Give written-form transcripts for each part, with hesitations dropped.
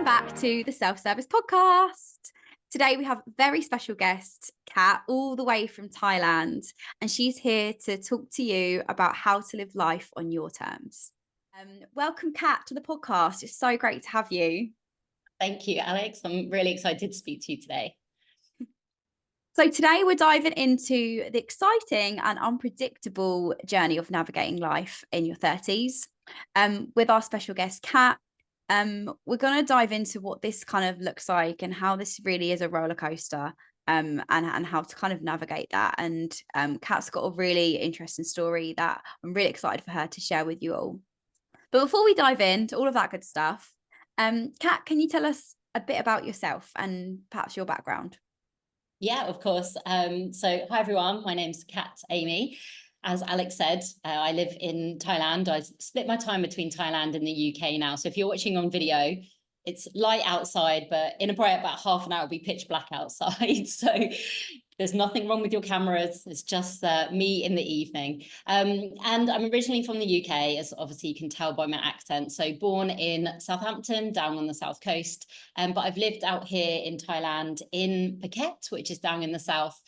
back to the Self-Service Podcast. Today we have a very special guest, Kat, all the way from Thailand, and she's here to talk to you about how to live life on your terms. Welcome, Kat, to the podcast. It's so great to have you. Thank you, Alex. I'm really excited to speak to you today. So today we're diving into the exciting and unpredictable journey of navigating life in your 30s. With our special guest, Kat. We're going to dive into what this kind of looks like and how this really is a roller coaster, and how to kind of navigate that. And Kat's got a really interesting story that I'm really excited for her to share with you all. But before we dive into all of that good stuff, Kat, can you tell us a bit about yourself and perhaps your background? Yeah, of course. So hi, everyone. My name's Kat Amey. As Alex said, I live in Thailand. I split my time between Thailand and the UK now. So if you're watching on video, it's light outside, but in about half an hour, it'll be pitch black outside. So there's nothing wrong with your cameras. It's just me in the evening. And I'm originally from the UK, as obviously you can tell by my accent. So born in Southampton, down on the south coast. But I've lived out here in Thailand in Phuket, which is down in the south,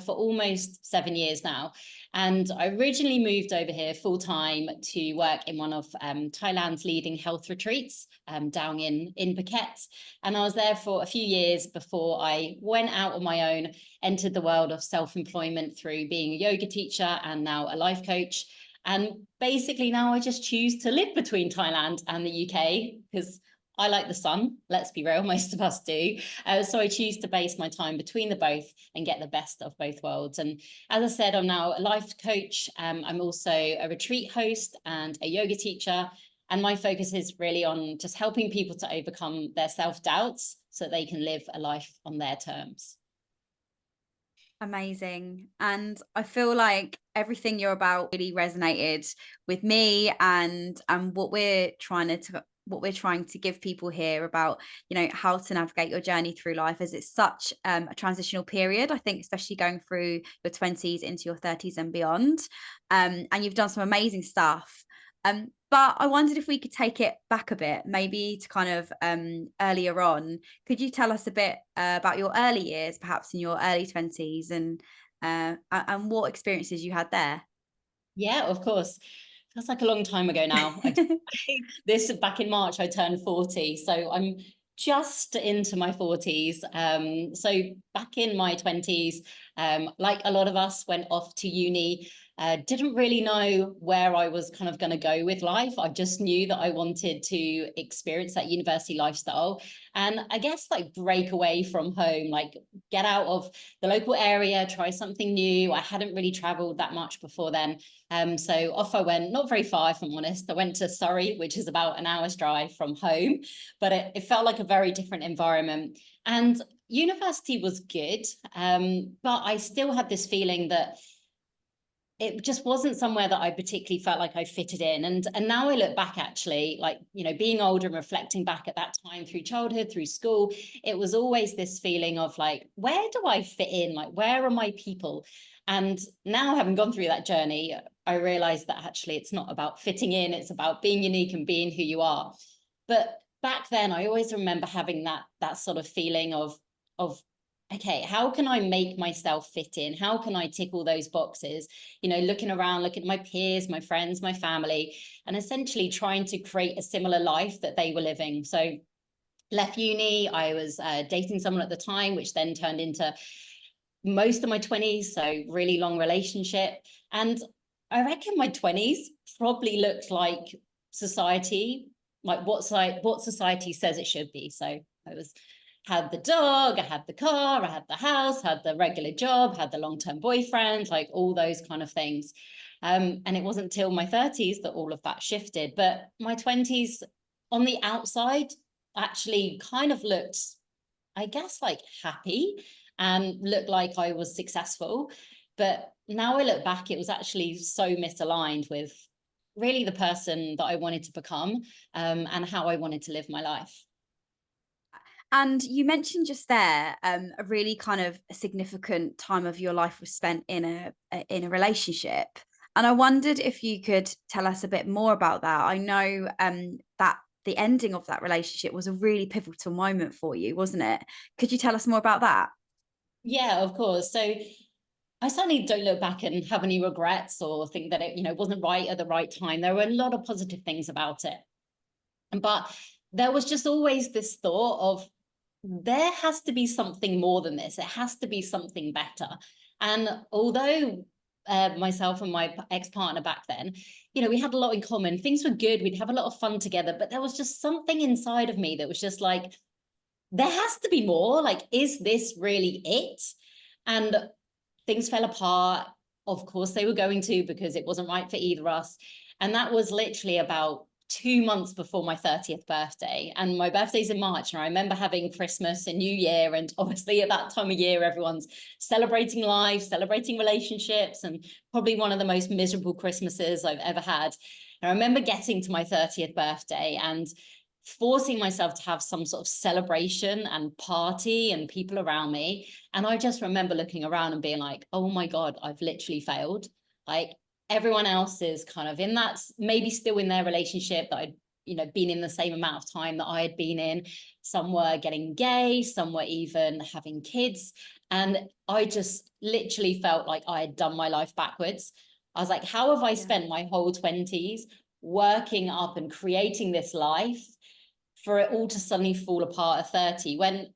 for almost 7 years now. And I originally moved over here full time to work in one of Thailand's leading health retreats down in Phuket. And I was there for a few years before I went out on my own, entered the world of self-employment through being a yoga teacher and now a life coach. And basically now I just choose to live between Thailand and the UK because I like the sun, let's be real, most of us do. So I choose to base my time between the both and get the best of both worlds. And as I said, I'm now a life coach. I'm also a retreat host and a yoga teacher. And my focus is really on just helping people to overcome their self-doubts so they can live a life on their terms. Amazing. And I feel like everything you're about really resonated with me and what we're trying to give people here about, how to navigate your journey through life, as it's such a transitional period, I think, especially going through your 20s into your 30s and beyond. And you've done some amazing stuff. But I wondered if we could take it back a bit, maybe to kind of earlier on. Could you tell us a bit about your early years, perhaps in your early 20s, and what experiences you had there? Yeah, of course. Feels like a long time ago now. This back in March, I turned 40. So I'm just into my 40s. So back in my 20s, like a lot of us, went off to uni. Didn't really know where I was kind of going to go with life. I just knew that I wanted to experience that university lifestyle and I guess like break away from home, like get out of the local area, try something new. I hadn't really traveled that much before then. So off I went, not very far, if I'm honest. I went to Surrey, which is about an hour's drive from home, but it felt like a very different environment. And university was good, but I still had this feeling that it just wasn't somewhere that I particularly felt like I fitted in. And now I look back, actually, like, being older and reflecting back at that time through childhood, through school, it was always this feeling of like, where do I fit in? Like, where are my people? And now, having gone through that journey, I realized that actually it's not about fitting in, it's about being unique and being who you are. But back then, I always remember having that sort of feeling of okay, how can I make myself fit in? How can I tick all those boxes? Looking around, looking at my peers, my friends, my family, and essentially trying to create a similar life that they were living. So left uni, I was dating someone at the time, which then turned into most of my 20s, so really long relationship. And I reckon my 20s probably looked like society, like what society says it should be. So I had the dog, I had the car, I had the house, had the regular job, had the long-term boyfriend, like all those kind of things. And it wasn't until my 30s that all of that shifted. But my 20s on the outside actually kind of looked, I guess, like happy and looked like I was successful. But now I look back, it was actually so misaligned with really the person that I wanted to become, and how I wanted to live my life. And you mentioned just there, a really kind of significant time of your life was spent in a relationship. And I wondered if you could tell us a bit more about that. I know that the ending of that relationship was a really pivotal moment for you, wasn't it? Could you tell us more about that? Yeah, of course. So I certainly don't look back and have any regrets or think that it, wasn't right at the right time. There were a lot of positive things about it. But there was just always this thought of, there has to be something more than this. It has to be something better. And although myself and my ex-partner back then, we had a lot in common. Things were good. We'd have a lot of fun together. But there was just something inside of me that was just like, there has to be more. Like, is this really it? And things fell apart. Of course, they were going to, because it wasn't right for either of us. And that was literally about 2 months before my 30th birthday. And my birthday's in March. And I remember having Christmas and New Year. And obviously at that time of year, everyone's celebrating life, celebrating relationships, and probably one of the most miserable Christmases I've ever had. And I remember getting to my 30th birthday and forcing myself to have some sort of celebration and party and people around me. And I just remember looking around and being like, oh my God, I've literally failed. Like, everyone else is kind of in that, maybe still in their relationship that I'd, been in the same amount of time that I had been in. Some were getting engaged, some were even having kids. And I just literally felt like I had done my life backwards. I was like, how have I spent my whole 20s working up and creating this life for it all to suddenly fall apart at 30, when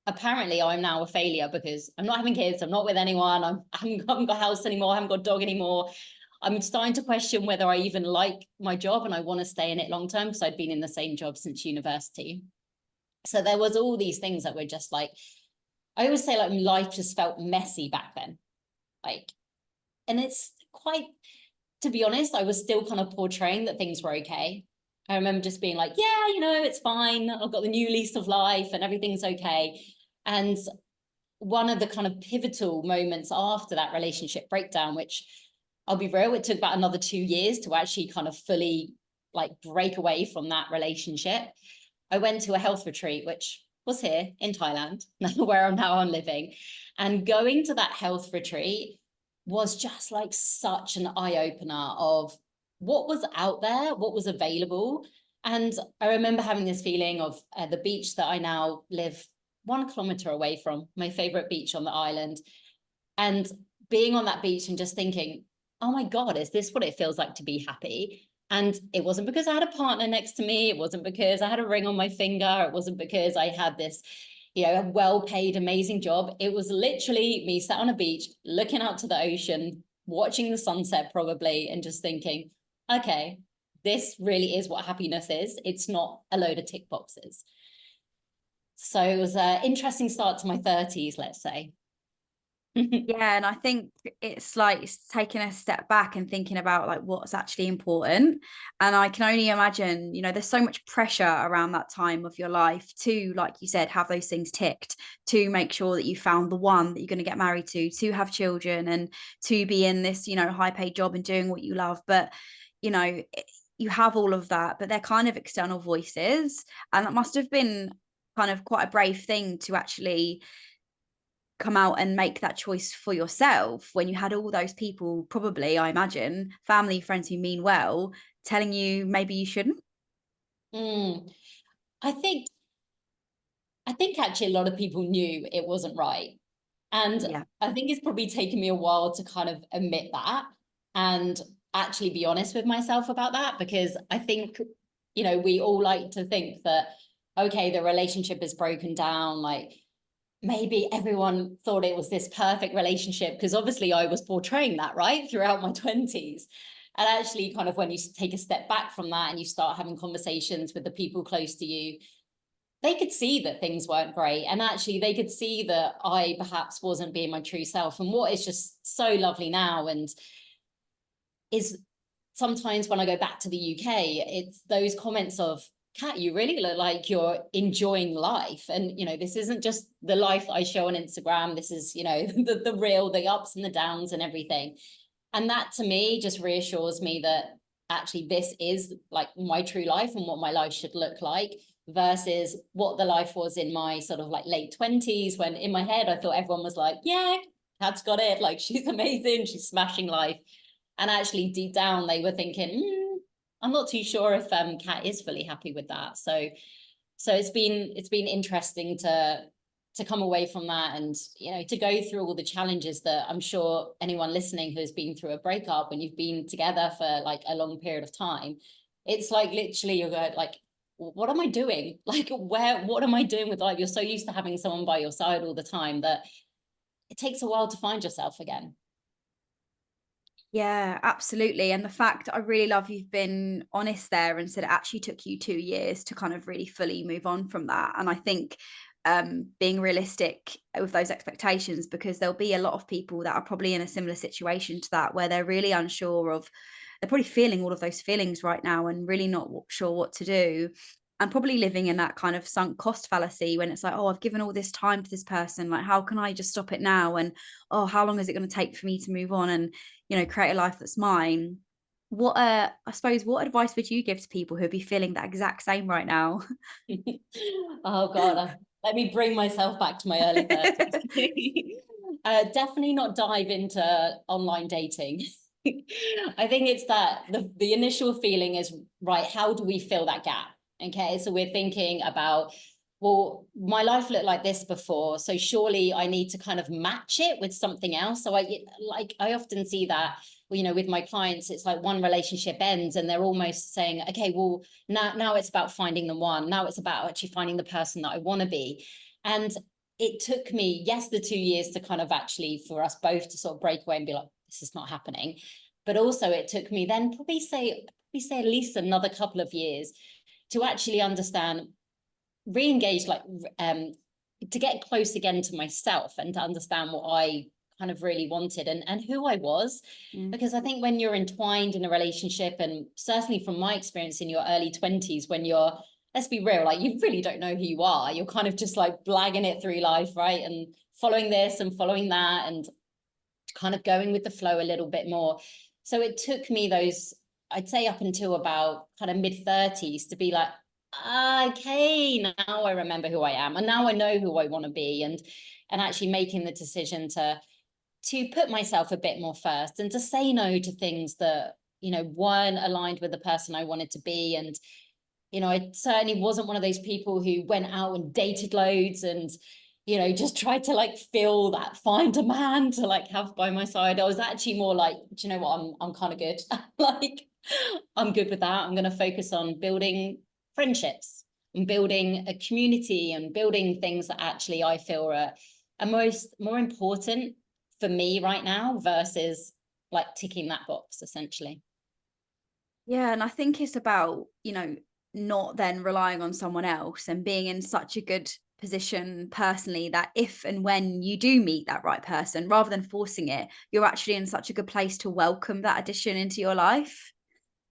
apparently I'm now a failure because I'm not having kids, I'm not with anyone, I haven't got a house anymore, I haven't got a dog anymore. I'm starting to question whether I even like my job and I want to stay in it long term, because I'd been in the same job since university. So there was all these things that were just like, I always say, like, life just felt messy back then. Like, and it's quite, to be honest, I was still kind of portraying that things were okay. I remember just being like, yeah, it's fine. I've got the new lease of life and everything's okay. And one of the kind of pivotal moments after that relationship breakdown, which I'll be real, it took about another 2 years to actually kind of fully like break away from that relationship. I went to a health retreat, which was here in Thailand, where I'm living. And going to that health retreat was just like such an eye-opener of what was out there, what was available. And I remember having this feeling of the beach that I now live 1 kilometer away from, my favorite beach on the island, and being on that beach and just thinking, oh my God, is this what it feels like to be happy? And it wasn't because I had a partner next to me. It wasn't because I had a ring on my finger. It wasn't because I had this, a well-paid, amazing job. It was literally me sat on a beach, looking out to the ocean, watching the sunset probably, and just thinking, okay, this really is what happiness is. It's not a load of tick boxes. So it was an interesting start to my 30s, let's say. Yeah, and I think it's like it's taking a step back and thinking about like what's actually important. And I can only imagine, there's so much pressure around that time of your life to, like you said, have those things ticked, to make sure that you found the one that you're going to get married to have children, and to be in this, high paid job and doing what you love. But, you have all of that, but they're kind of external voices. And that must have been kind of quite a brave thing to actually come out and make that choice for yourself when you had all those people, probably, I imagine, family, friends who mean well, telling you maybe you shouldn't. Mm. I think actually a lot of people knew it wasn't right. And Yeah. I think it's probably taken me a while to kind of admit that and actually be honest with myself about that, because I think, we all like to think that, okay, the relationship is broken down. Like, maybe everyone thought it was this perfect relationship, because obviously I was portraying that, right, throughout my 20s. And actually, kind of when you take a step back from that and you start having conversations with the people close to you, they could see that things weren't great. And actually they could see that I perhaps wasn't being my true self. And what is just so lovely now, and is sometimes when I go back to the UK, it's those comments of, Kat, you really look like you're enjoying life. And, this isn't just the life that I show on Instagram. This is, the real, the ups and the downs and everything. And that to me just reassures me that actually this is like my true life and what my life should look like, versus what the life was in my sort of like late 20s, when in my head I thought everyone was like, yeah, Kat's got it, like she's amazing, she's smashing life. And actually deep down they were thinking, I'm not too sure if Kat is fully happy with that. So it's been interesting to come away from that, and to go through all the challenges that I'm sure anyone listening who's been through a breakup, when you've been together for like a long period of time, it's like literally you're going like, what am I doing? Like, what am I doing with life? You're so used to having someone by your side all the time that it takes a while to find yourself again. Yeah, absolutely. And the fact, I really love you've been honest there and said it actually took you 2 years to kind of really fully move on from that. And I think being realistic with those expectations, because there'll be a lot of people that are probably in a similar situation to that, where they're really unsure of, they're probably feeling all of those feelings right now and really not sure what to do. And probably living in that kind of sunk cost fallacy when it's like, oh, I've given all this time to this person. Like, how can I just stop it now? And oh, how long is it going to take for me to move on and, create a life that's mine? I suppose, what advice would you give to people who'd be feeling that exact same right now? Oh God, let me bring myself back to my early 30s. Definitely not dive into online dating. I think it's that the initial feeling is, right, how do we fill that gap? Okay, so we're thinking about, well, my life looked like this before, so surely I need to kind of match it with something else. So I often see that, with my clients, it's like one relationship ends and they're almost saying, okay, well, now it's about finding the one. Now it's about actually finding the person that I want to be. And it took me, yes, the 2 years to kind of actually for us both to sort of break away and be like, this is not happening. But also it took me then probably say at least another couple of years to actually understand, re-engage, like to get close again to myself and to understand what I kind of really wanted and who I was. Mm. Because I think when you're entwined in a relationship, and certainly from my experience in your early 20s, when you're, let's be real, like you really don't know who you are, you're kind of just like blagging it through life, right? And following this and following that and kind of going with the flow a little bit more. So it took me those, I'd say up until about kind of mid-30s to be like, okay, now I remember who I am, and now I know who I want to be, and actually making the decision to put myself a bit more first and to say no to things that weren't aligned with the person I wanted to be. And I certainly wasn't one of those people who went out and dated loads and just tried to like find a man to like have by my side. I was actually more like, do you know what, I'm kind of good. Like, I'm good with that. I'm going to focus on building friendships and building a community and building things that actually I feel are more important for me right now versus like ticking that box essentially. Yeah, and I think it's about, not then relying on someone else and being in such a good position personally that if and when you do meet that right person, rather than forcing it, you're actually in such a good place to welcome that addition into your life.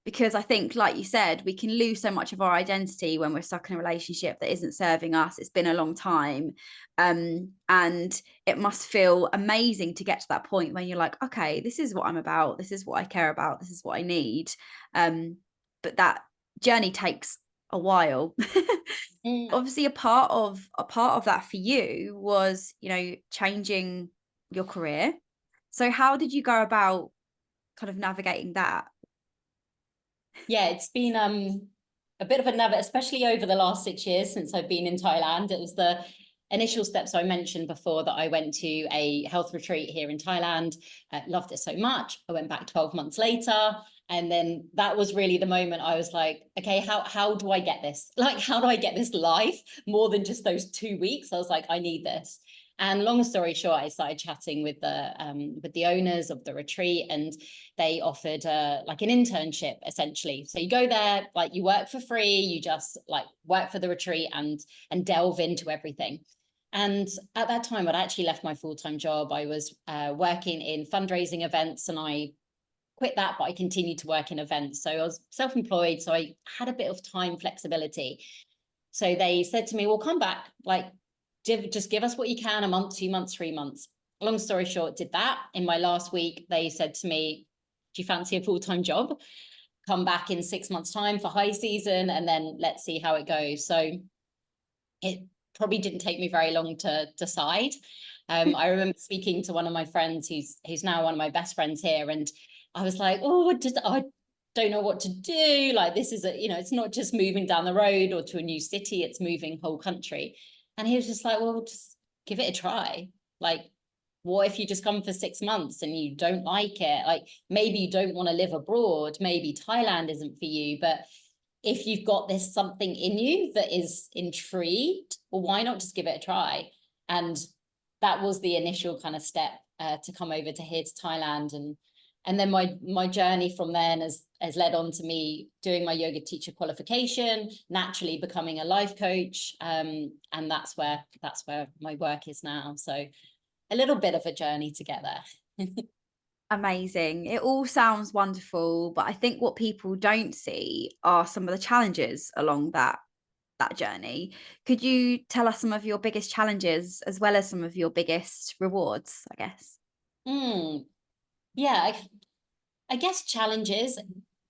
Because I think, like you said, we can lose so much of our identity when we're stuck in a relationship that isn't serving us. It's been a long time. And it must feel amazing to get to that point when you're like, okay, this is what I'm about. This is what I care about. This is what I need. But that journey takes a while. Mm. Obviously, a part of that for you was, changing your career. So how did you go about kind of navigating that? Yeah, it's been a bit of a never, especially over the last 6 years since I've been in Thailand. It was the initial steps I mentioned before, that I went to a health retreat here in Thailand. Loved it so much. I went back 12 months later. And then that was really the moment I was like, okay, how do I get this? Like, how do I get this life more than just those 2 weeks? I was like, I need this. And long story short, I started chatting with the owners of the retreat, and they offered like an internship essentially. So you go there, like you work for free, you just like work for the retreat and delve into everything. And at that time, I'd actually left my full-time job. I was working in fundraising events, and I quit that, but I continued to work in events. So I was self-employed, so I had a bit of time flexibility. So they said to me, well, come back, like just give us what you can, a month, 2 months, 3 months. Long story short, did that. In my last week, they said to me, do you fancy a full-time job? Come back in 6 months' time for high season, and then let's see how it goes. So it probably didn't take me very long to decide. I remember speaking to one of my friends who's now one of my best friends here, and I was like, oh, don't know what to do. Like, this is it's not just moving down the road or to a new city, it's moving whole country. And he was just like, well, just give it a try. Like, what if you just come for 6 months and you don't like it? Like, maybe you don't want to live abroad. Maybe Thailand isn't for you. But if you've got this something in you that is intrigued, well, why not just give it a try? And that was the initial kind of step to come over to here to Thailand. And then my journey from then has led on to me doing my yoga teacher qualification, naturally becoming a life coach. And that's where my work is now. So a little bit of a journey to get there. Amazing. It all sounds wonderful, but I think what people don't see are some of the challenges along that journey. Could you tell us some of your biggest challenges as well as some of your biggest rewards, I guess? Yeah, I guess challenges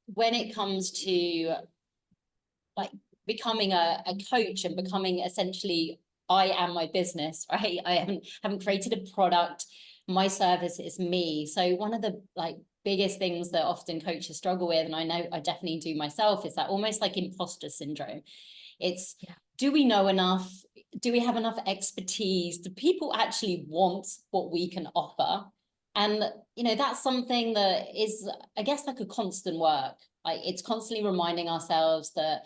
when it comes to like becoming a coach and becoming essentially, I am my business, right? I haven't created a product. My service is me. So one of the like biggest things that often coaches struggle with, and I know I definitely do myself, is that almost like imposter syndrome. It's, do we know enough? Do we have enough expertise? Do people actually want what we can offer? And, that's something that is, I guess, like a constant work. Like, it's constantly reminding ourselves that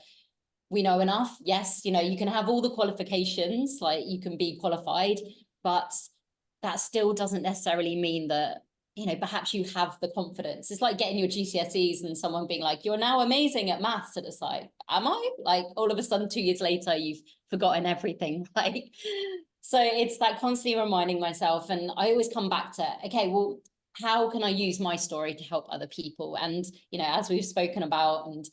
we know enough. Yes, you can have all the qualifications, like you can be qualified, but that still doesn't necessarily mean that, perhaps you have the confidence. It's like getting your GCSEs and someone being like, you're now amazing at maths. And it's like, am I? Like, all of a sudden, 2 years later, you've forgotten everything. Like, so it's that constantly reminding myself. And I always come back to, okay, well, how can I use my story to help other people? And, as we've spoken about, and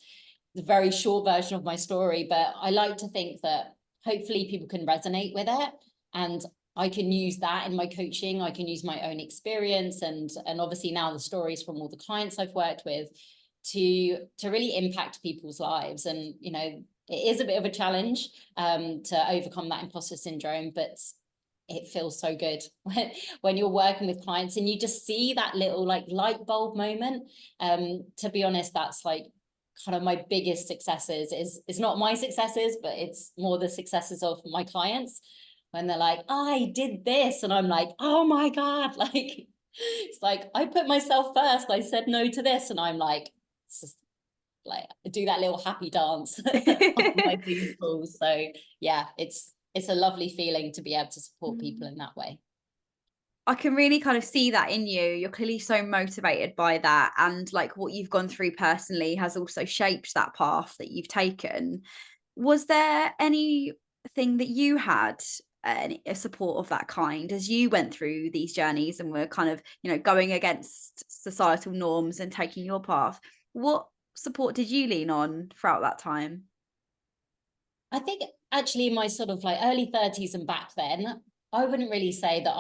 the very short version of my story, but I like to think that hopefully people can resonate with it, and I can use that in my coaching. I can use my own experience and obviously now the stories from all the clients I've worked with to really impact people's lives. And it is a bit of a challenge to overcome that imposter syndrome, but it feels so good when you're working with clients and you just see that little like light bulb moment. To be honest, that's like kind of my biggest successes. Is not my successes, but it's more the successes of my clients, when they're like, I did this, and I'm like, oh my God, like, it's like, I put myself first, I said no to this, and I'm like, it's just like, I do that little happy dance on my Zoom calls. So yeah, it's a lovely feeling to be able to support people in that way. I can really kind of see that in you. You're clearly so motivated by that. And like what you've gone through personally has also shaped that path that you've taken. Was there anything that you had a support of that kind as you went through these journeys and were kind of, going against societal norms and taking your path? What support did you lean on throughout that time? I think actually in my sort of like early 30s and back then, I wouldn't really say that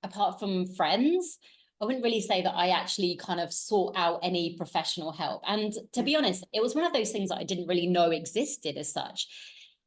apart from friends, I wouldn't really say that I actually kind of sought out any professional help. And to be honest, it was one of those things that I didn't really know existed as such.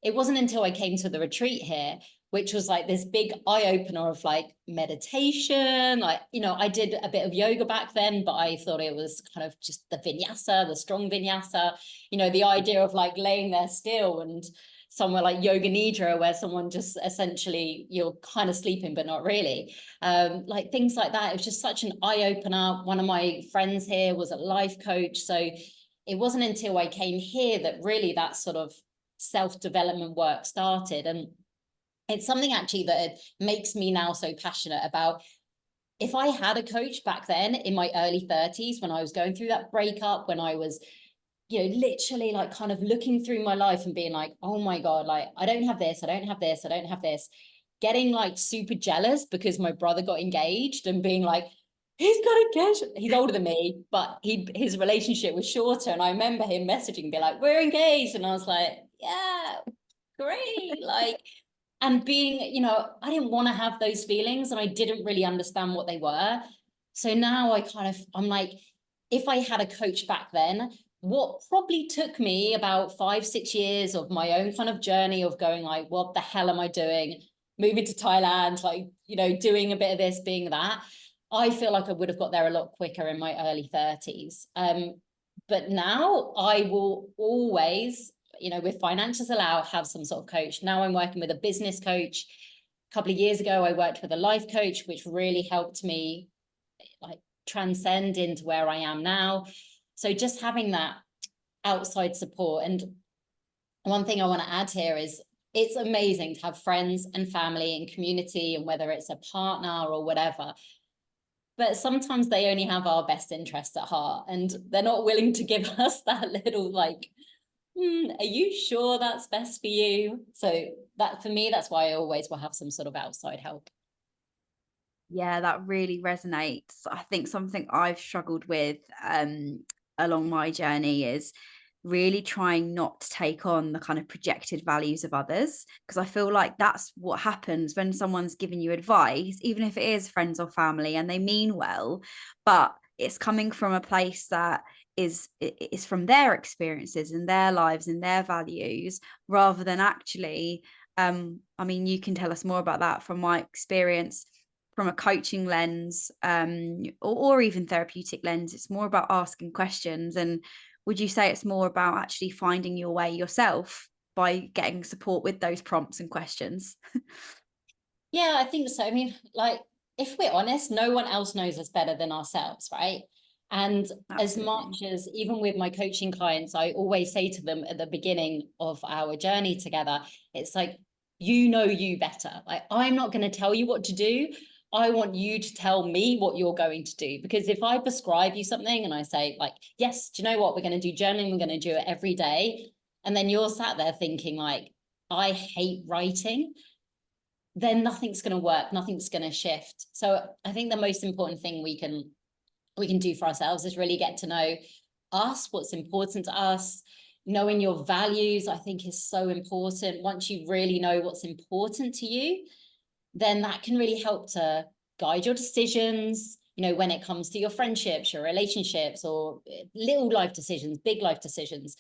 It wasn't until I came to the retreat here, which was like this big eye-opener of like meditation. Like, I did a bit of yoga back then, but I thought it was kind of just the vinyasa, the strong vinyasa, the idea of like laying there still, and somewhere like yoga nidra, where someone just essentially, you're kind of sleeping, but not really. Like things like that. It was just such an eye-opener. One of my friends here was a life coach. So it wasn't until I came here that really that sort of self-development work started. And it's something actually that makes me now so passionate about. If I had a coach back then in my early 30s, when I was going through that breakup, when I was, literally like kind of looking through my life and being like, oh my God, like I don't have this, I don't have this, I don't have this, getting like super jealous because my brother got engaged and being like, he's got engaged. He's older than me, but his relationship was shorter. And I remember him messaging, be like, we're engaged. And I was like, yeah, great. Like, and being, I didn't want to have those feelings and I didn't really understand what they were. So now I'm like, if I had a coach back then, what probably took me about 5-6 years of my own kind of journey of going like, what the hell am I doing? Moving to Thailand, like, doing a bit of this, being that, I feel like I would have got there a lot quicker in my early 30s. But now I will always, you know, with finances allow, have some sort of coach. Now I'm working with a business coach. A couple of years ago, I worked with a life coach, which really helped me like transcend into where I am now. So just having that outside support. And one thing I want to add here is it's amazing to have friends and family and community, and whether it's a partner or whatever. But sometimes they only have our best interests at heart, and they're not willing to give us that little like, are you sure that's best for you? So that, for me, that's why I always will have some sort of outside help. Yeah, that really resonates. I think something I've struggled with along my journey is really trying not to take on the kind of projected values of others, because I feel like that's what happens when someone's giving you advice, even if it is friends or family and they mean well, but it's coming from a place that is from their experiences and their lives and their values, rather than actually I mean, you can tell us more about that. From my experience, from a coaching lens, or even therapeutic lens, it's more about asking questions. And would you say it's more about actually finding your way yourself by getting support with those prompts and questions? Yeah, I think so. I mean, like, if we're honest, no one else knows us better than ourselves, right? And as Absolutely. much as, even with my coaching clients, I always say to them at the beginning of our journey together, it's like, you know you better. Like, I'm not going to tell you what to do. I want you to tell me what you're going to do. Because if I prescribe you something and I say, like, yes, do you know what? We're going to do journaling, we're going to do it every day. And then you're sat there thinking, like, I hate writing, then nothing's going to work, nothing's going to shift. So I think the most important thing we can do for ourselves is really get to know us, what's important to us. Knowing your values, I think, is so important. Once you really know what's important to you, then that can really help to guide your decisions, you know, when it comes to your friendships, your relationships, or little life decisions, big life decisions.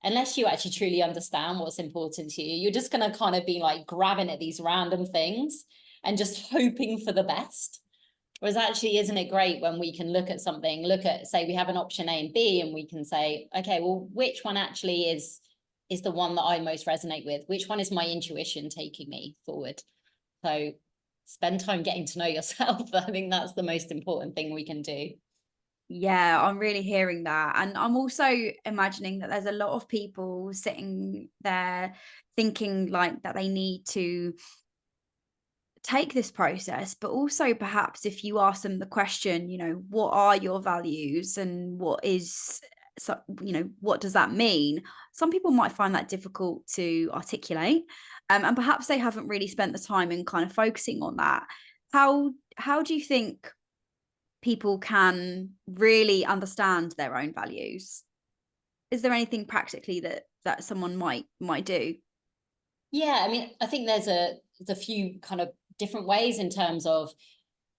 Unless you actually truly understand what's important to you, you're just going to kind of be like grabbing at these random things and just hoping for the best. Whereas actually, isn't it great when we can look at something, look at, say, we have an option A and B, and we can say, okay, well, which one actually is the one that I most resonate with? Which one is my intuition taking me forward? So spend time getting to know yourself. I think that's the most important thing we can do. Yeah, I'm really hearing that. And I'm also imagining that there's a lot of people sitting there thinking like that they need to take this process, but also perhaps if you ask them the question, what are your values and what is, so, what does that mean? Some people might find that difficult to articulate, and perhaps they haven't really spent the time in kind of focusing on that. How do you think people can really understand their own values? Is there anything practically that someone might do? Yeah, I mean, I think there's a few kind of different ways in terms of,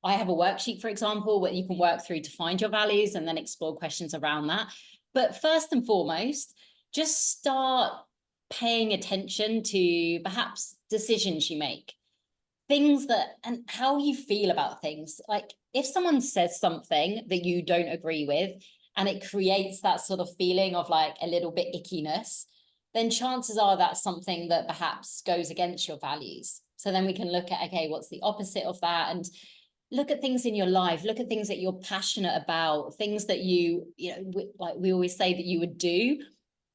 I have a worksheet, for example, where you can work through to find your values and then explore questions around that. But first and foremost, just start paying attention to perhaps decisions you make, things that, and how you feel about things. Like, if someone says something that you don't agree with and it creates that sort of feeling of like a little bit ickiness, then chances are that's something that perhaps goes against your values. So then we can look at, okay, what's the opposite of that? And look at things in your life, look at things that you're passionate about, things that like we always say that you would do,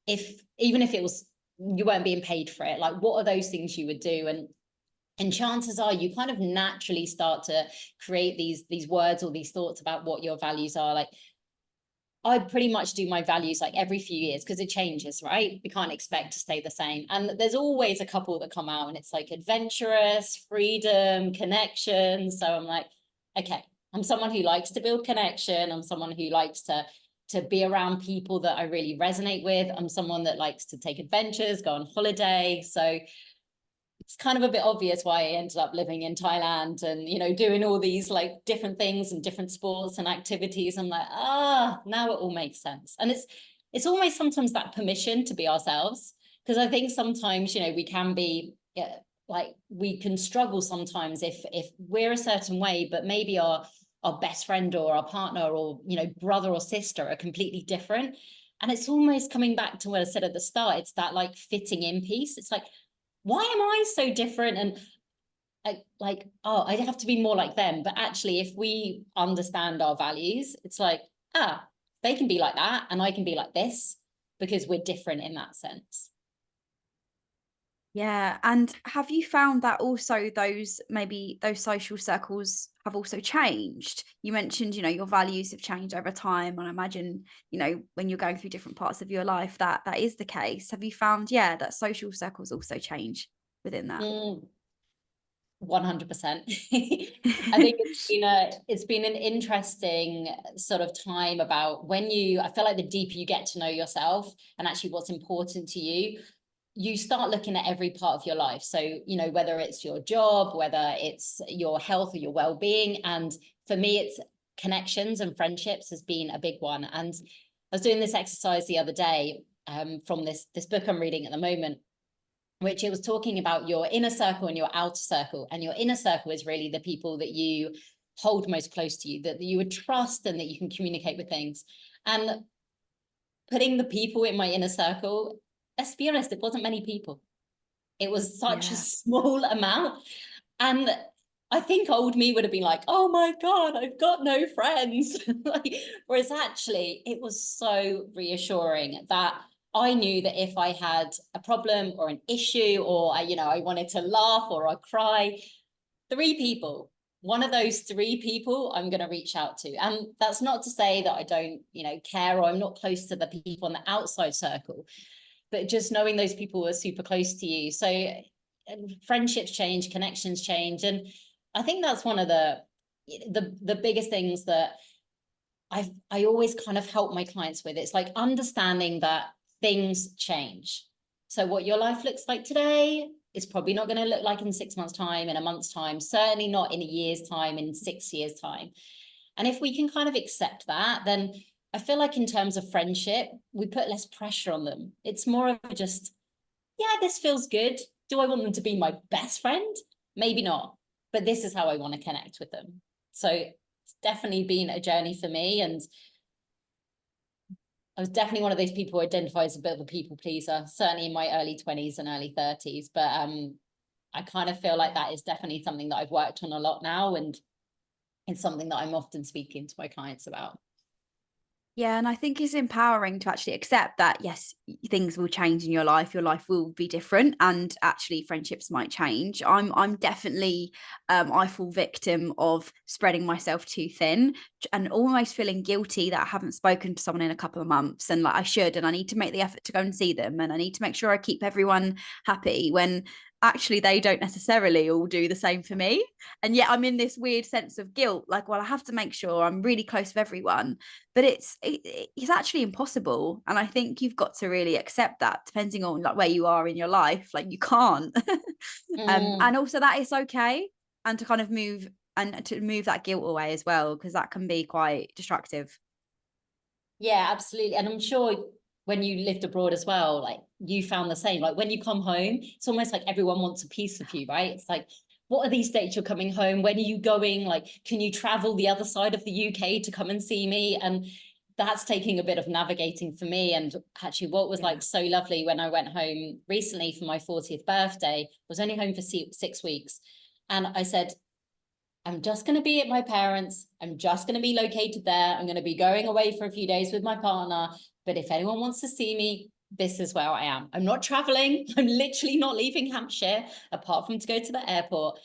if even if it was, you weren't being paid for it. Like, what are those things you would do? And chances are you kind of naturally start to create these words or these thoughts about what your values are. Like, I pretty much do my values like every few years, because it changes, right? We can't expect to stay the same. And there's always a couple that come out and it's like adventurous, freedom, connection. So I'm like, okay, I'm someone who likes to build connection. I'm someone who likes to be around people that I really resonate with. I'm someone that likes to take adventures, go on holiday. So it's kind of a bit obvious why I ended up living in Thailand and, doing all these like different things and different sports and activities. I'm like, now it all makes sense. And it's almost sometimes that permission to be ourselves. Because I think sometimes, we can be, like, we can struggle sometimes if we're a certain way, but maybe our best friend or our partner or, brother or sister are completely different. And it's almost coming back to what I said at the start. It's that like fitting in piece. It's like, why am I so different? And like, oh, I have to be more like them. But actually, if we understand our values, it's like, they can be like that and I can be like this, because we're different in that sense. Yeah. And have you found that also those social circles have also changed? You mentioned, your values have changed over time. And I imagine, when you're going through different parts of your life, that is the case. Have you found, that social circles also change within that? 100%. I think it's been an interesting sort of time about I feel like the deeper you get to know yourself and actually what's important to you, you start looking at every part of your life. So, whether it's your job, whether it's your health or your well-being. And for me, it's connections and friendships has been a big one. And I was doing this exercise the other day from this book I'm reading at the moment, which it was talking about your inner circle and your outer circle. And your inner circle is really the people that you hold most close to you, that you would trust and that you can communicate with things. And putting the people in my inner circle, let's be honest, it wasn't many people. It was such a small amount. And I think old me would have been like, oh my God, I've got no friends. Whereas actually it was so reassuring that I knew that if I had a problem or an issue, or I wanted to laugh or I cry, 3 people, one of those 3 people I'm going to reach out to. And that's not to say that I don't, care, or I'm not close to the people in the outside circle, but just knowing those people are super close to you. So friendships change, connections change. And I think that's one of the biggest things that I always kind of help my clients with. It's like understanding that things change. So what your life looks like today is probably not going to look like in 6 months' time, in a month's time, certainly not in a year's time, in 6 years' time. And if we can kind of accept that, then I feel like in terms of friendship, we put less pressure on them. It's more of just, this feels good. Do I want them to be my best friend? Maybe not, but this is how I want to connect with them. So it's definitely been a journey for me. And I was definitely one of those people who identifies as a bit of a people pleaser, certainly in my early 20s and early 30s. But I kind of feel like that is definitely something that I've worked on a lot now. And it's something that I'm often speaking to my clients about. Yeah, and I think it's empowering to actually accept that, yes, things will change in your life will be different, and actually friendships might change. I'm definitely I fall victim of spreading myself too thin and almost feeling guilty that I haven't spoken to someone in a couple of months, and like I should, and I need to make the effort to go and see them, and I need to make sure I keep everyone happy, when actually they don't necessarily all do the same for me. And yet I'm in this weird sense of guilt, like, well, I have to make sure I'm really close with everyone, but it's actually impossible. And I think you've got to really accept that, depending on like where you are in your life, like you can't. And also that it's okay, and to kind of move that guilt away as well, because that can be quite destructive. Yeah, absolutely. And I'm sure when you lived abroad as well, like you found the same. Like when you come home, it's almost like everyone wants a piece of you, right? It's like, what are these dates you're coming home? When are you going? Like, can you travel the other side of the UK to come and see me? And that's taking a bit of navigating for me. And actually what was like so lovely when I went home recently for my 40th birthday, I was only home for 6 weeks. And I said, I'm just going to be at my parents'. I'm just going to be located there. I'm going to be going away for a few days with my partner. But if anyone wants to see me, this is where I am. I'm not traveling. I'm literally not leaving Hampshire, apart from to go to the airport.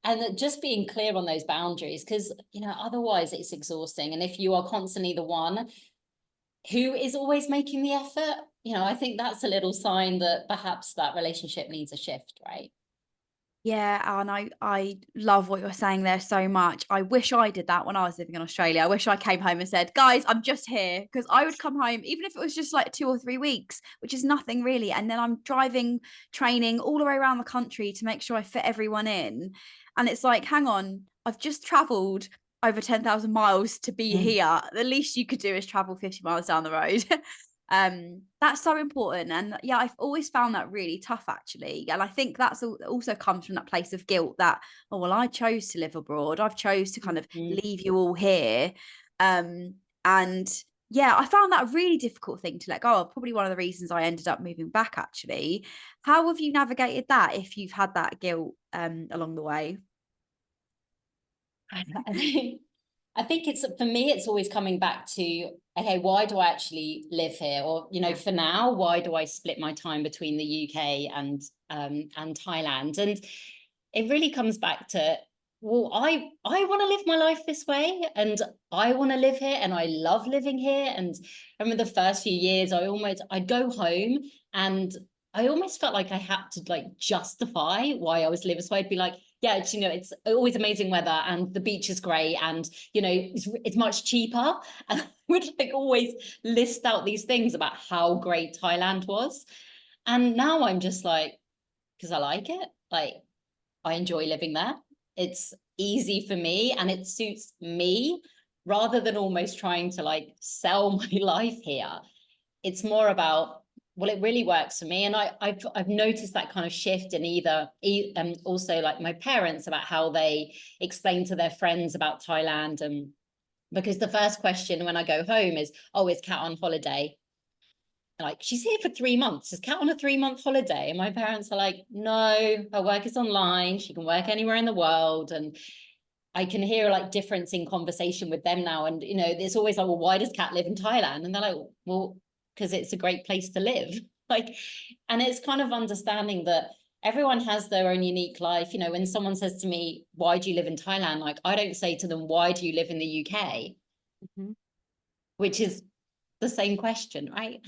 And just being clear on those boundaries, because, otherwise it's exhausting. And if you are constantly the one who is always making the effort, I think that's a little sign that perhaps that relationship needs a shift, right? Yeah, and I love what you're saying there so much. I wish I did that when I was living in Australia. I wish I came home and said, guys, I'm just here, because I would come home, even if it was just like 2 or 3 weeks, which is nothing really. And then I'm driving, training all the way around the country to make sure I fit everyone in. And it's like, hang on, I've just traveled over 10,000 miles to be here. The least you could do is travel 50 miles down the road. That's so important. And yeah, I've always found that really tough, actually. And I think that's also comes from that place of guilt that, oh well, I chose to live abroad, I've chose to kind of leave you all here, and Yeah, I found that a really difficult thing to let go of. Probably one of the reasons I ended up moving back, actually. How have you navigated that if you've had that guilt along the way? I think I think it's, for me, it's always coming back to, okay, why do I actually live here? Or, you know, Yeah. for now, why do I split my time between the UK and Thailand? And it really comes back to, well, I want to live my life this way, and I want to live here, and I love living here. And I remember the first few years, I'd go home, and I almost felt like I had to like justify why I was living. So I'd be like, yeah, it's, you know, it's always amazing weather, and the beach is great, and, you know, it's much cheaper. And I would like always list out these things about how great Thailand was. And now I'm just like, because I like it. Like, I enjoy living there. It's easy for me and it suits me, rather than almost trying to like sell my life here. It's more about, well, it really works for me. And I've noticed that kind of shift in also like my parents, about how they explain to their friends about Thailand. And because the first question when I go home is, oh, is Kat on holiday? Like, she's here for 3 months. Is Kat on a 3-month holiday? And my parents are like, no, her work is online. She can work anywhere in the world. And I can hear like difference in conversation with them now. And, you know, it's always like, well, why does Kat live in Thailand? And they're like, well, because it's a great place to live. Like, and it's kind of understanding that everyone has their own unique life. You know, when someone says to me, why do you live in Thailand? Like, I don't say to them, why do you live in the UK? Mhm. Which is the same question, right?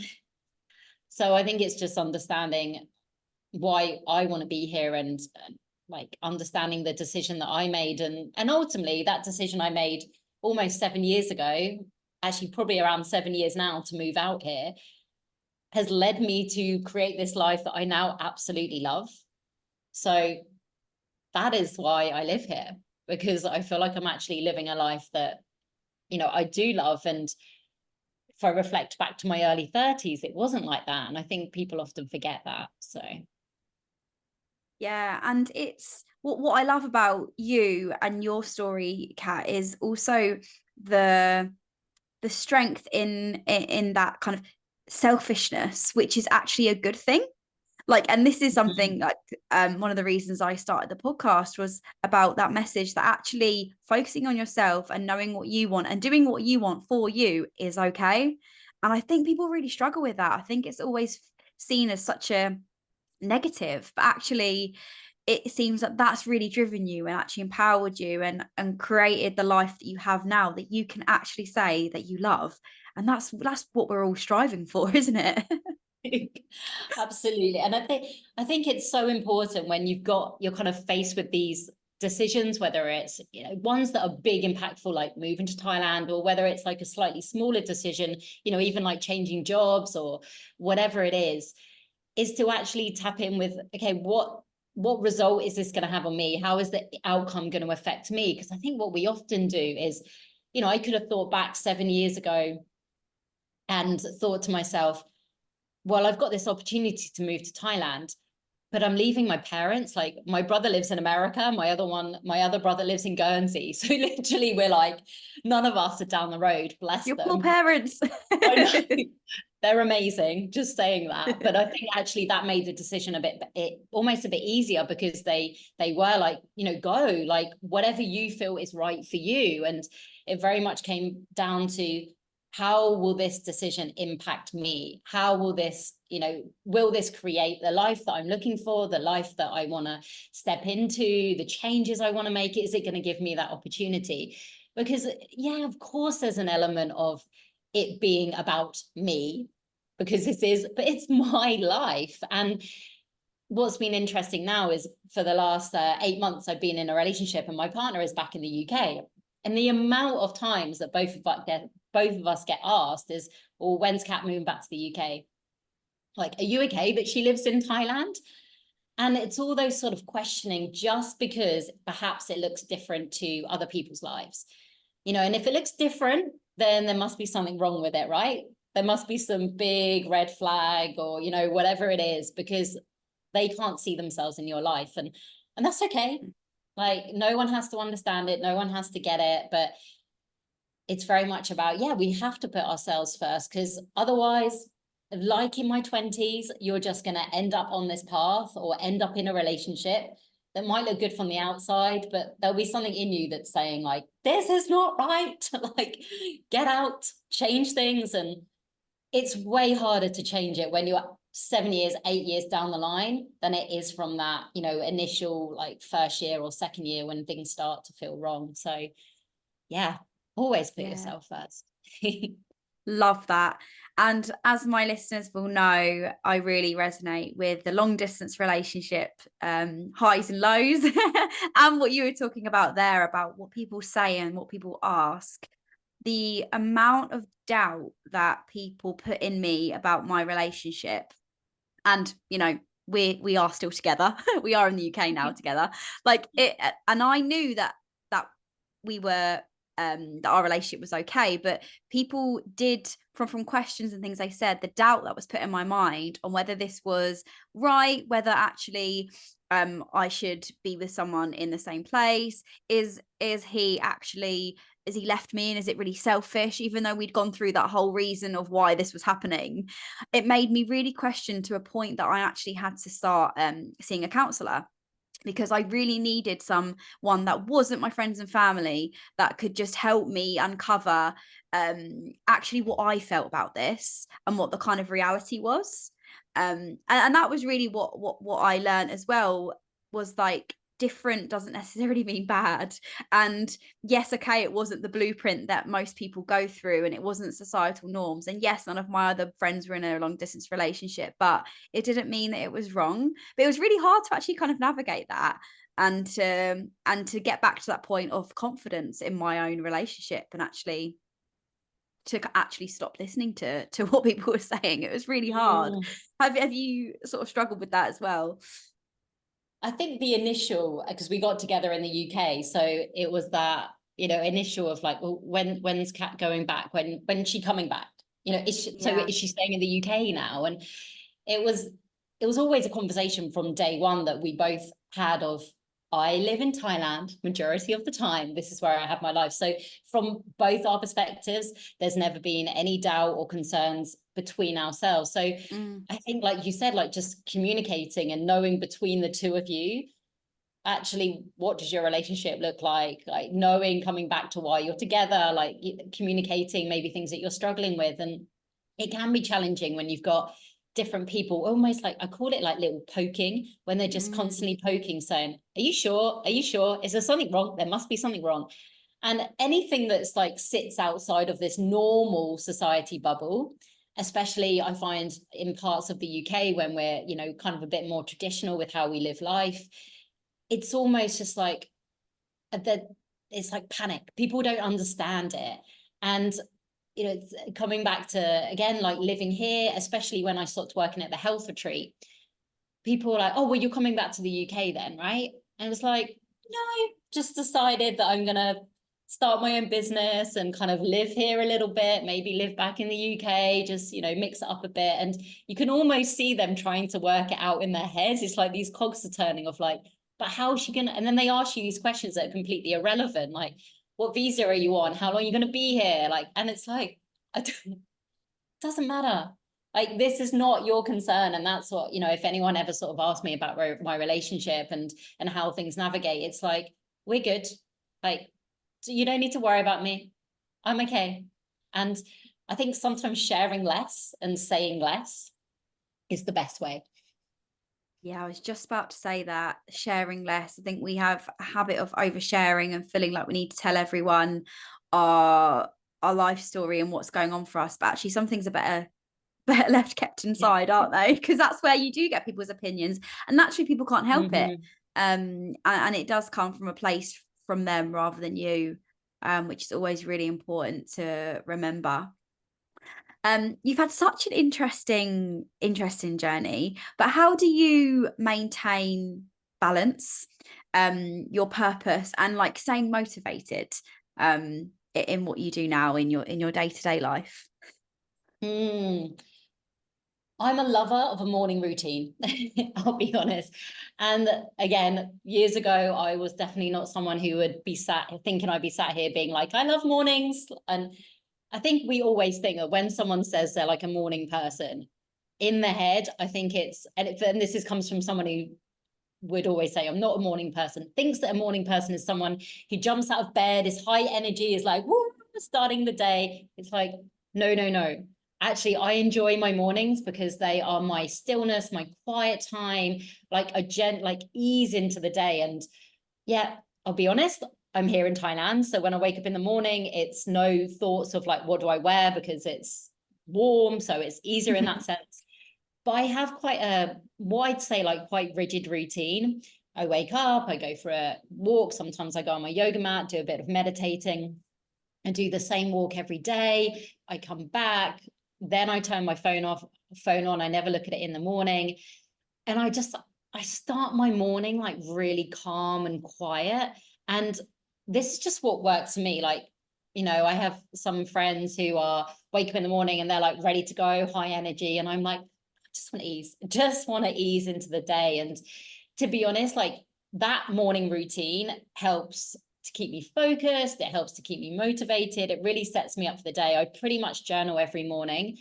So I think it's just understanding why I want to be here, and like understanding the decision that I made, and ultimately that decision I made almost 7 years ago, actually probably around 7 years now, to move out here, has led me to create this life that I now absolutely love. So that is why I live here, because I feel like I'm actually living a life that, you know, I do love. And if I reflect back to my early 30s, it wasn't like that. And I think people often forget that. So Yeah, and it's what I love about you and your story, Kat, is also the strength in that kind of selfishness, which is actually a good thing. Like, and this is something like one of the reasons I started the podcast was about that message, that actually focusing on yourself and knowing what you want and doing what you want for you is okay. And I think people really struggle with that. I think it's always seen as such a negative, but actually it seems that that's really driven you and actually empowered you and created the life that you have now, that you can actually say that you love. And that's what we're all striving for, isn't it? absolutely. And I think it's so important when you're kind of faced with these decisions, whether it's, you know, ones that are big, impactful, like moving to Thailand, or whether it's like a slightly smaller decision, you know, even like changing jobs or whatever it is to actually tap in with, okay, what result is this going to have on me? How is the outcome going to affect me? Because I think what we often do is, you know, I could have thought back 7 years ago and thought to myself, well, I've got this opportunity to move to Thailand, but I'm leaving my parents. Like, my brother lives in America. My other brother lives in Guernsey. So literally we're like, none of us are down the road, bless Your poor them. parents. I know. They're amazing, just saying that. But I think actually that made the decision almost a bit easier, because they were like, you know, go, like, whatever you feel is right for you. And it very much came down to, how will this decision impact me? How will this, you know, will this create the life that I'm looking for, the life that I want to step into, the changes I want to make? Is it going to give me that opportunity? Because yeah, of course there's an element of it being about me, because but it's my life. And what's been interesting now is, for the last 8 months, I've been in a relationship, and my partner is back in the UK. And the amount of times that both of us get asked is, well, when's Kat moving back to the UK? Like, are you okay that she lives in Thailand? And it's all those sort of questioning, just because perhaps it looks different to other people's lives. You know, and if it looks different, then there must be something wrong with it, right? There must be some big red flag, or, you know, whatever it is, because they can't see themselves in your life. And that's okay. Like, no one has to understand it, no one has to get it. But it's very much about, yeah, we have to put ourselves first, because otherwise, like in my 20s, you're just going to end up on this path or end up in a relationship that might look good from the outside, but there'll be something in you that's saying like, this is not right. Like, get out, change things. And it's way harder to change it when you're 7 years, 8 years down the line than it is from that, initial like first year or second year when things start to feel wrong. So yeah, always put Yeah. yourself first. Love that. And as my listeners will know, I really resonate with the long distance relationship highs and lows and what you were talking about there about what people say and what people ask. The amount of doubt that people put in me about my relationship, and we are still together. We are in the UK now together. Like it, and I knew that we were that our relationship was okay, but people did, from questions and things they said, the doubt that was put in my mind on whether this was right, whether actually I should be with someone in the same place. Is he actually, is he left me, and is it really selfish, even though we'd gone through that whole reason of why this was happening? It made me really question, to a point that I actually had to start seeing a counselor, because I really needed someone that wasn't my friends and family that could just help me uncover actually what I felt about this and what the kind of reality was. And that was really what I learned as well, was like, different doesn't necessarily mean bad. And yes, okay, it wasn't the blueprint that most people go through, and it wasn't societal norms, and yes, none of my other friends were in a long distance relationship, but it didn't mean that it was wrong. But it was really hard to actually kind of navigate that, and to get back to that point of confidence in my own relationship, and actually to actually stop listening to what people were saying. It was really hard. Mm. Have you sort of struggled with that as well? I think the initial, because we got together in the UK, so it was that, initial of like, well, when's Kat going back? When's she coming back? So Yeah. is she staying in the UK now? And it was it was always a conversation from day one that we both had of, I live in Thailand majority of the time. This is where I have my life. So from both our perspectives, there's never been any doubt or concerns between ourselves. So Mm. I think, like you said, like just communicating and knowing between the two of you, actually, what does your relationship look like knowing, coming back to why you're together, like communicating maybe things that you're struggling with. And it can be challenging when you've got different people, almost like, I call it like little poking, when they're just Mm. constantly poking, saying, are you sure, is there something wrong? There must be something wrong. And anything that's like sits outside of this normal society bubble, especially I find in parts of the UK when we're, kind of a bit more traditional with how we live life, it's almost just like that. It's like panic. People don't understand it. And it's coming back to, again, like living here, especially when I stopped working at the health retreat, people were like, oh, well, you're coming back to the UK then, right? And it was like, no, just decided that I'm gonna start my own business and kind of live here a little bit, maybe live back in the UK, just mix it up a bit. And you can almost see them trying to work it out in their heads. It's like these cogs are turning of like, but how is she gonna, and then they ask you these questions that are completely irrelevant, like, what visa are you on, how long are you gonna be here, like, and it's like, doesn't matter. Like, this is not your concern. And that's what, if anyone ever sort of asked me about my relationship and how things navigate, it's like, we're good. Like, you don't need to worry about me. I'm okay. And I think sometimes sharing less and saying less is the best way. Yeah, I was just about to say that, sharing less. I think we have a habit of oversharing and feeling like we need to tell everyone our our life story and what's going on for us. But actually, some things are better left kept Yeah. inside, aren't they? Because that's where you do get people's opinions, and naturally, people can't help it. Mm-hmm. And it does come from a place from them rather than you, which is always really important to remember. You've had such an interesting journey, but how do you maintain balance, your purpose, and like staying motivated in what you do now in your day-to-day life? Mm. I'm a lover of a morning routine. I'll be honest. And again, years ago, I was definitely not someone who would be thinking I'd be sat here being like, I love mornings. And I think we always think that when someone says they're like a morning person, in their head, I think and this comes from someone who would always say, I'm not a morning person, thinks that a morning person is someone who jumps out of bed, is high energy, is like, woo, starting the day. It's like, no, no, no. Actually, I enjoy my mornings because they are my stillness, my quiet time, like ease into the day. And yeah, I'll be honest, I'm here in Thailand. So when I wake up in the morning, it's no thoughts of like, what do I wear? Because it's warm. So it's easier in that sense. But I have quite I'd say like quite rigid routine. I wake up, I go for a walk. Sometimes I go on my yoga mat, do a bit of meditating, and do the same walk every day. I come back, then I turn my phone on. I never look at it in the morning. And I start my morning like really calm and quiet. And this is just what works for me. Like, I have some friends who wake up in the morning and they're like ready to go, high energy. And I'm like, just want to ease into the day. And to be honest, like that morning routine helps to keep me focused. It helps to keep me motivated. It really sets me up for the day. I pretty much journal every morning,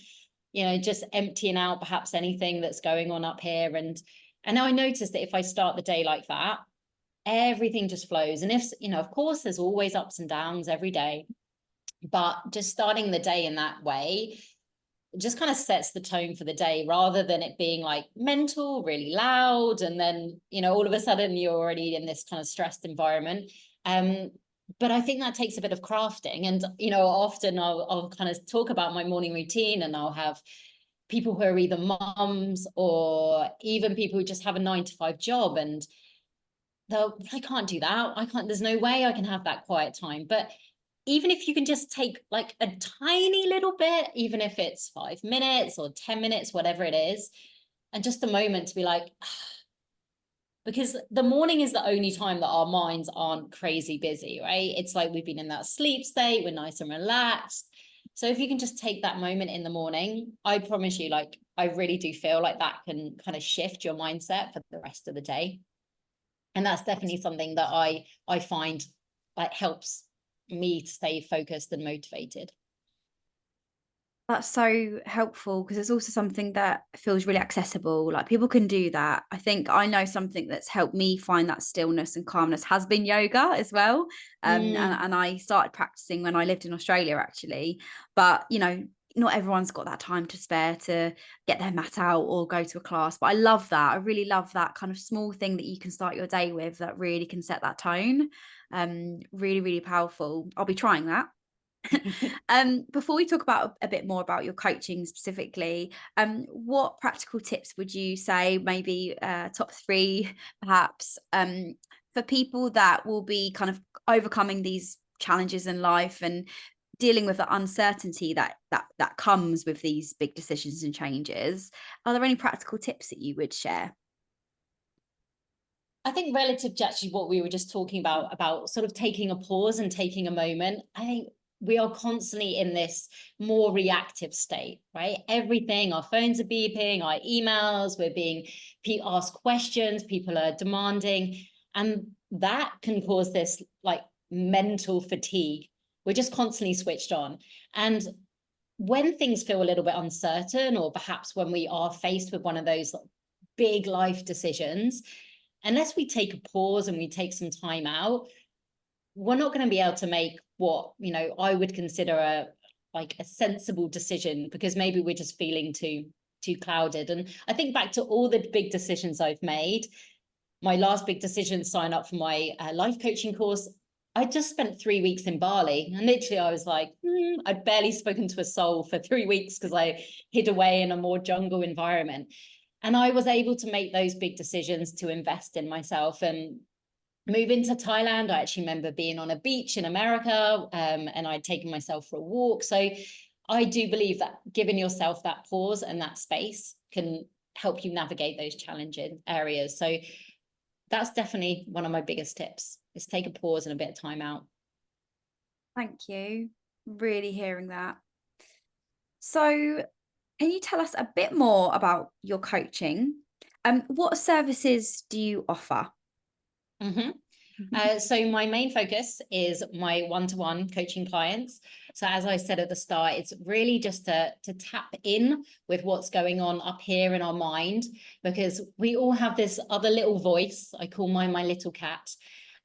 just emptying out perhaps anything that's going on up here. And I noticed that if I start the day like that, everything just flows. And of course, there's always ups and downs every day, but just starting the day in that way just kind of sets the tone for the day rather than it being like mental, really loud. And then, all of a sudden you're already in this kind of stressed environment. But I think that takes a bit of crafting. And, often I'll kind of talk about my morning routine, and I'll have people who are either moms or even people who just have a 9-to-5 job, and I can't do that. There's no way I can have that quiet time. But even if you can just take like a tiny little bit, even if it's 5 minutes or 10 minutes, whatever it is, and just a moment to be like, because the morning is the only time that our minds aren't crazy busy, right? It's like we've been in that sleep state, we're nice and relaxed. So if you can just take that moment in the morning, I promise you, like, I really do feel like that can kind of shift your mindset for the rest of the day. And that's definitely something that I find like helps me to stay focused and motivated. That's so helpful because it's also something that feels really accessible. Like people can do that. I think I know something that's helped me find that stillness and calmness has been yoga as well. And I started practicing when I lived in Australia, actually. But, not everyone's got that time to spare to get their mat out or go to a class. But I love that. I really love that kind of small thing that you can start your day with that really can set that tone. Really, really powerful. I'll be trying that. Before we talk about a bit more about your coaching specifically, what practical tips would you say, maybe top three perhaps, for people that will be kind of overcoming these challenges in life and dealing with the uncertainty that comes with these big decisions and changes? Are there any practical tips that you would share? I think relative to actually what we were just talking about sort of taking a pause and taking a moment, I think we are constantly in this more reactive state, right? Everything, our phones are beeping, our emails, we're being asked questions, people are demanding, and that can cause this like mental fatigue. We're just constantly switched on. And when things feel a little bit uncertain, or perhaps when we are faced with one of those big life decisions, unless we take a pause and we take some time out, we're not going to be able to make what, I would consider a sensible decision, because maybe we're just feeling too clouded. And I think back to all the big decisions I've made. My last big decision, sign up for my life coaching course. I just spent 3 weeks in Bali, and literally I was like, I'd barely spoken to a soul for 3 weeks because I hid away in a more jungle environment. And I was able to make those big decisions to invest in myself and move into Thailand. I actually remember being on a beach in America, and I'd taken myself for a walk. So I do believe that giving yourself that pause and that space can help you navigate those challenging areas. So that's definitely one of my biggest tips, is take a pause and a bit of time out. Thank you. Really hearing that. So Can you tell us a bit more about your coaching? What services do you offer? Mhm. So my main focus is my one-to-one coaching clients. So as I said at the start, it's really just to tap in with what's going on up here in our mind, because we all have this other little voice. I call mine my little cat.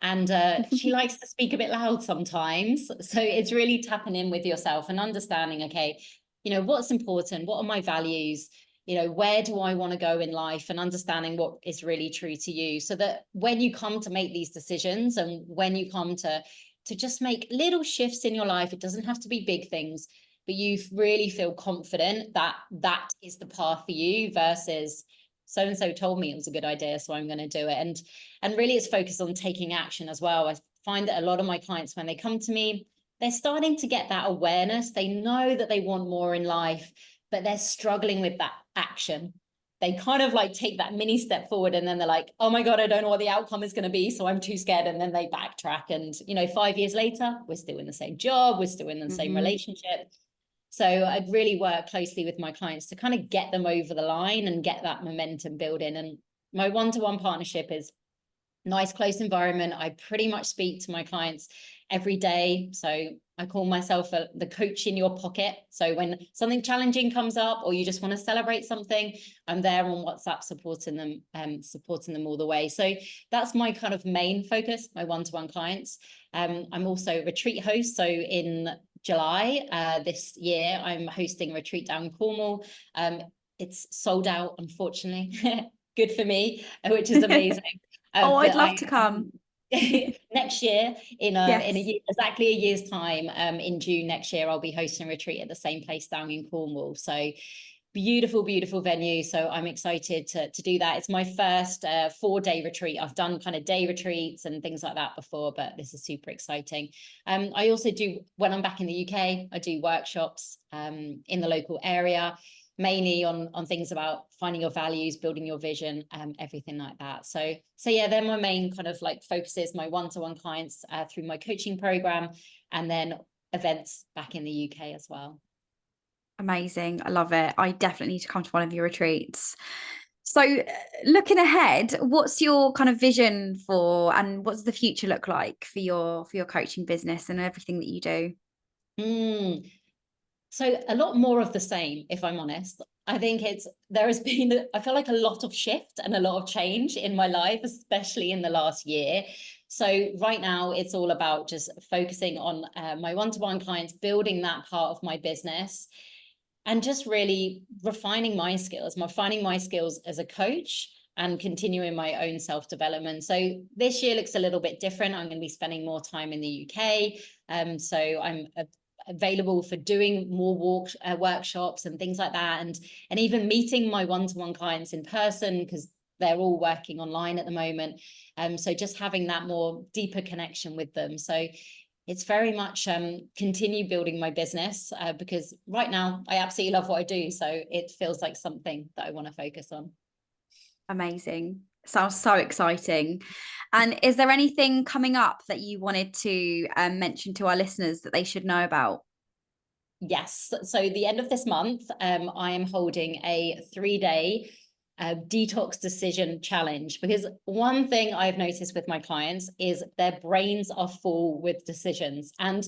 And she likes to speak a bit loud sometimes. So it's really tapping in with yourself and understanding, okay, what's important? What are my values? Where do I want to go in life, and understanding what is really true to you, so that when you come to make these decisions, and when you come to just make little shifts in your life, it doesn't have to be big things, but you really feel confident that that is the path for you, versus so and so told me it was a good idea, so I'm going to do it. And really it's focused on taking action as well. I find that a lot of my clients, when they come to me, they're starting to get that awareness. They know that they want more in life, but they're struggling with that action. They kind of like take that mini step forward, and then they're like, oh my God, I don't know what the outcome is going to be, so I'm too scared. And then they backtrack. And, 5 years later, we're still in the same job, we're still in the same relationship. So I'd really work closely with my clients to kind of get them over the line and get that momentum building. And my one-to-one partnership is nice, close environment. I pretty much speak to my clients every day. So I call myself the coach in your pocket. So when something challenging comes up, or you just want to celebrate something, I'm there on WhatsApp supporting them all the way. So that's my kind of main focus, my one-to-one clients. I'm also a retreat host. So in July this year, I'm hosting a retreat down in Cornwall. It's sold out, unfortunately. Good for me, which is amazing. Oh, I'd But love I to come. next year, in a Yes. year, exactly a year's time, in June next year, I'll be hosting a retreat at the same place down in Cornwall. So beautiful, beautiful venue. So I'm excited to do that. It's my first 4-day retreat. I've done kind of day retreats and things like that before, but this is super exciting. I also do, when I'm back in the UK, I do workshops in the local area, mainly on things about finding your values, building your vision, everything like that. So yeah, they're my main kind of like focuses, my one-to-one clients through my coaching program, and then events back in the UK as well. Amazing. I love it. I definitely need to come to one of your retreats. So, looking ahead, what's your kind of vision for, and what's the future look like for your coaching business and everything that you do? So a lot more of the same, if I'm honest. I think there has been, I feel like a lot of shift and a lot of change in my life, especially in the last year. So right now it's all about just focusing on my one-to-one clients, building that part of my business, and just really refining my skills, as a coach, and continuing my own self-development. So this year looks a little bit different. I'm going to be spending more time in the UK. So I'm available for doing more workshops and things like that, and even meeting my one-to-one clients in person, because they're all working online at the moment. So just having that more deeper connection with them. So it's very much continue building my business, because right now I absolutely love what I do. So it feels like something that I want to focus on. Amazing. Sounds so exciting. And is there anything coming up that you wanted to mention to our listeners that they should know about? Yes. So the end of this month, I am holding a 3-day detox decision challenge, because one thing I've noticed with my clients is their brains are full with decisions. And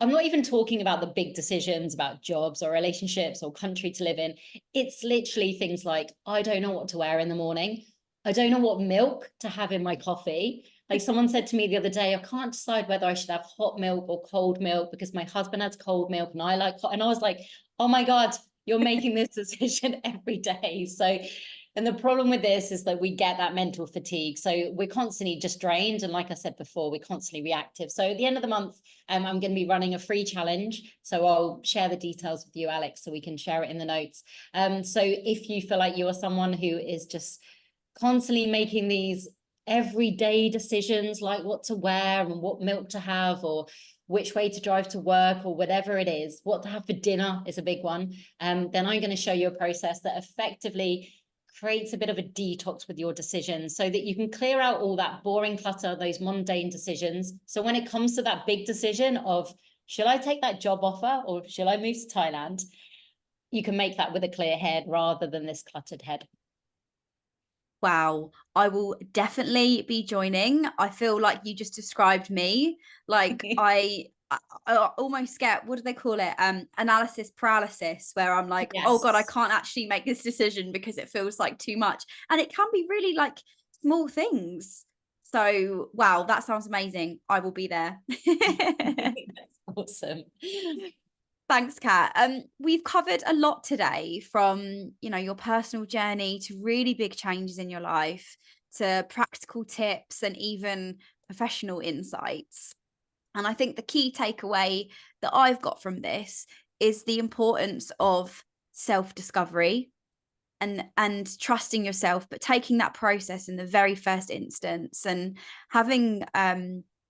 I'm not even talking about the big decisions about jobs or relationships or country to live in. It's literally things like, I don't know what to wear in the morning. I don't know what milk to have in my coffee. Like someone said to me the other day, I can't decide whether I should have hot milk or cold milk because my husband has cold milk and I like hot. And I was like, oh my God, you're making this decision every day. So, and the problem with this is that we get that mental fatigue. So we're constantly just drained. And like I said before, we're constantly reactive. So at the end of the month, I'm going to be running a free challenge. So I'll share the details with you, Alex, so we can share it in the notes. So if you feel like you are someone who is just constantly making these everyday decisions, like what to wear and what milk to have, or which way to drive to work, or whatever it is, what to have for dinner is a big one, then I'm going to show you a process that effectively creates a bit of a detox with your decisions, so that you can clear out all that boring clutter, those mundane decisions. So when it comes to that big decision of, should I take that job offer or should I move to Thailand? you can make that with a clear head rather than this cluttered head. Wow, I will definitely be joining. I feel like you just described me. Like I almost get, what do they call it? Analysis paralysis, where I'm like, oh God, I Yes. can't actually make this decision because it feels like too much. And it can be really like small things. So wow, that sounds amazing. I will be there. That's awesome. Thanks, Kat. We've covered a lot today, from your personal journey to really big changes in your life, to practical tips and even professional insights. And I think the key takeaway that I've got from this is the importance of self-discovery and trusting yourself, but taking that process in the very first instance, and having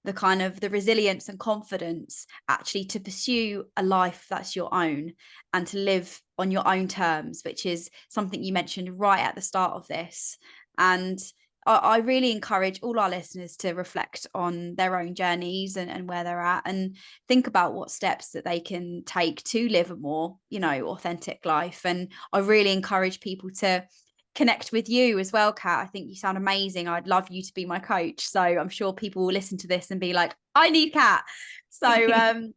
the kind of the resilience and confidence actually to pursue a life that's your own and to live on your own terms, which is something you mentioned right at the start of this. And I really encourage all our listeners to reflect on their own journeys and where they're at, and think about what steps that they can take to live a more, authentic life. And I really encourage people to connect with you as well, Kat. I think you sound amazing. I'd love you to be my coach. So I'm sure people will listen to this and be like, I need Kat. So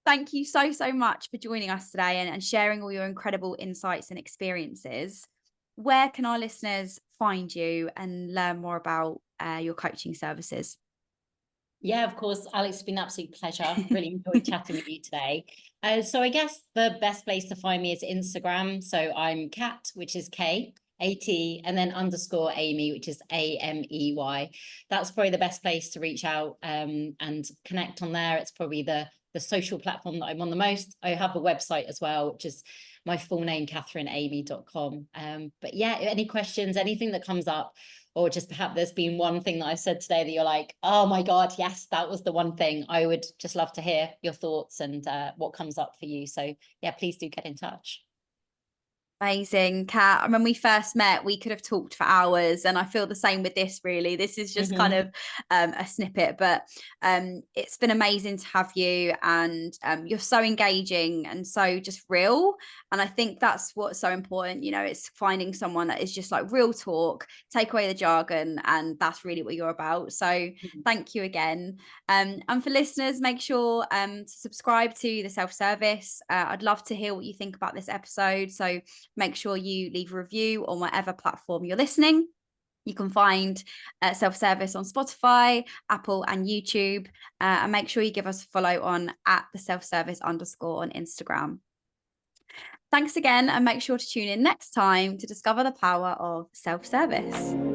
thank you so much for joining us today and sharing all your incredible insights and experiences. Where can our listeners find you and learn more about your coaching services? Yeah, of course, Alex, it's been an absolute pleasure. Really enjoyed chatting with you today. So I guess the best place to find me is Instagram. So I'm Kat, which is K-A-T, and then _ Amey, which is A-M-E-Y. That's probably the best place to reach out and connect on there. It's probably the social platform that I'm on the most. I have a website as well, which is my full name, katherineamey.com. But yeah, any questions, anything that comes up, or just perhaps there's been one thing that I said today that you're like, oh my God, yes, that was the one thing, I would just love to hear your thoughts and what comes up for you. So yeah, please do get in touch. Amazing, Kat. And when we first met, we could have talked for hours, and I feel the same with this. Really, this is just kind of a snippet, but it's been amazing to have you, and you're so engaging and so just real. And I think that's what's so important. It's finding someone that is just like real talk, take away the jargon, and that's really what you're about. So thank you again. And for listeners, make sure to subscribe to the self-service. I'd love to hear what you think about this episode. So make sure you leave a review on whatever platform you're listening. You can find self-service on Spotify, Apple, and YouTube. And make sure you give us a follow on @the self-service _ on Instagram. Thanks again, and make sure to tune in next time to discover the power of self-service.